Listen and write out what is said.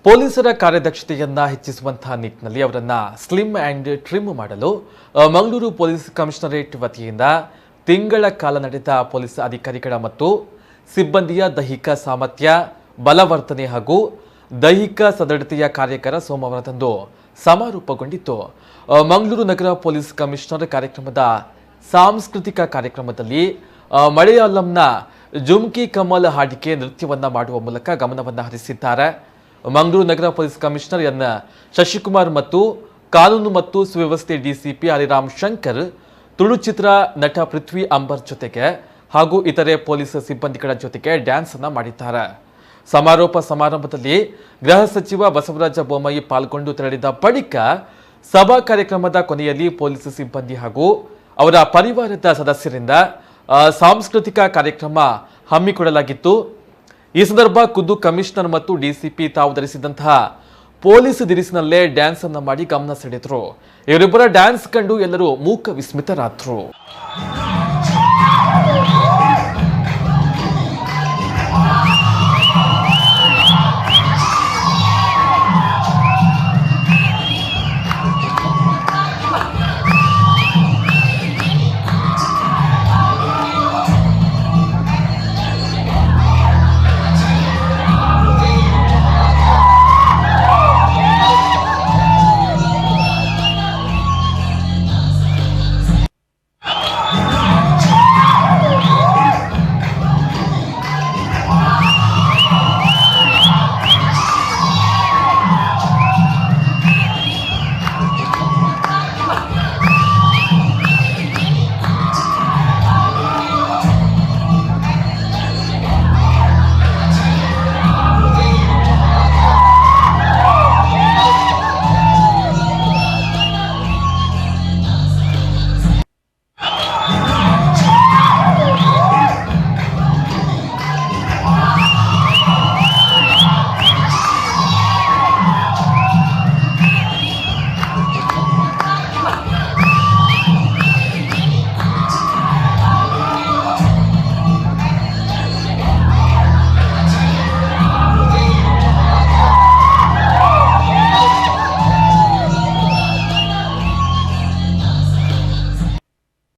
ಪೊಲೀಸರ ಕಾರ್ಯದಕ್ಷತೆಯನ್ನ ಹೆಚ್ಚಿಸುವಂತಹ ನಿಟ್ಟಿನಲ್ಲಿ ಅವರನ್ನ ಸ್ಲಿಮ್ ಅಂಡ್ ಟ್ರಿಮ್ ಮಾಡಲು ಮಂಗಳೂರು ಪೊಲೀಸ್ ಕಮಿಷನರೇಟ್ ವತಿಯಿಂದ ತಿಂಗಳ ಕಾಲ ನಡೆದ ಪೊಲೀಸ್ ಅಧಿಕಾರಿಗಳ ಮತ್ತು ಸಿಬ್ಬಂದಿಯ ದೈಹಿಕ ಸಾಮರ್ಥ್ಯ ಬಲವರ್ಧನೆ ಹಾಗೂ ದೈಹಿಕ ಸದೃಢತೆಯ ಕಾರ್ಯಾಗಾರ ಸೋಮವಾರದಂದು ಸಮಾರೋಪಗೊಂಡಿತು. ಮಂಗಳೂರು ನಗರ ಪೊಲೀಸ್ ಕಮಿಷನರ್ ಕಾರ್ಯಕ್ರಮದ ಸಾಂಸ್ಕೃತಿಕ ಕಾರ್ಯಕ್ರಮದಲ್ಲಿ ಮಲಯಾಳಂನ ಜುಮ್ಕಿ ಕಮಲ್ ಹಾಡಿಕೆ ನೃತ್ಯವನ್ನ ಮಾಡುವ ಮೂಲಕ ಗಮನವನ್ನು ಹರಿಸಿದ್ದಾರೆ. ಮಂಗಳೂರು ನಗರ ಪೊಲೀಸ್ ಕಮಿಷನರ್ ಎನ್ ಶಶಿಕುಮಾರ್ ಮತ್ತು ಕಾನೂನು ಮತ್ತು ಸುವ್ಯವಸ್ಥೆ ಡಿಸಿಪಿ ಹರಿರಾಮ್ ಶಂಕರ್ ತುಳು ಚಿತ್ರ ನಟ ಪೃಥ್ವಿ ಅಂಬರ್ ಜೊತೆಗೆ ಹಾಗೂ ಇತರೆ ಪೊಲೀಸ್ ಸಿಬ್ಬಂದಿಗಳ ಜೊತೆಗೆ ಡ್ಯಾನ್ಸ್ ಅನ್ನ ಮಾಡಿದ್ದಾರೆ. ಸಮಾರೋಪ ಸಮಾರಂಭದಲ್ಲಿ ಗೃಹ ಸಚಿವ ಬಸವರಾಜ ಬೊಮ್ಮಾಯಿ ಪಾಲ್ಗೊಂಡು ತೆರಳಿದ ಬಳಿಕ ಸಭಾ ಕಾರ್ಯಕ್ರಮದ ಕೊನೆಯಲ್ಲಿ ಪೊಲೀಸ್ ಸಿಬ್ಬಂದಿ ಹಾಗೂ ಅವರ ಪರಿವಾರದ ಸದಸ್ಯರಿಂದ ಸಾಂಸ್ಕೃತಿಕ ಕಾರ್ಯಕ್ರಮ ಹಮ್ಮಿಕೊಳ್ಳಲಾಗಿತ್ತು. ಈ ಸಂದರ್ಭ ಖುದ್ದು ಕಮಿಷನರ್ ಮತ್ತು ಡಿಸಿಪಿ ತಾವು ಧರಿಸಿದಂತಹ ಪೊಲೀಸ್ ದಿರಿಸಿನಲ್ಲೇ ಡ್ಯಾನ್ಸ್ ಅನ್ನ ಮಾಡಿ ಗಮನ ಸೆಳೆದರು. ಇವರಿಬ್ಬರ ಡ್ಯಾನ್ಸ್ ಕಂಡು ಎಲ್ಲರೂ ಮೂಕ ವಿಸ್ಮಿತರಾದರು.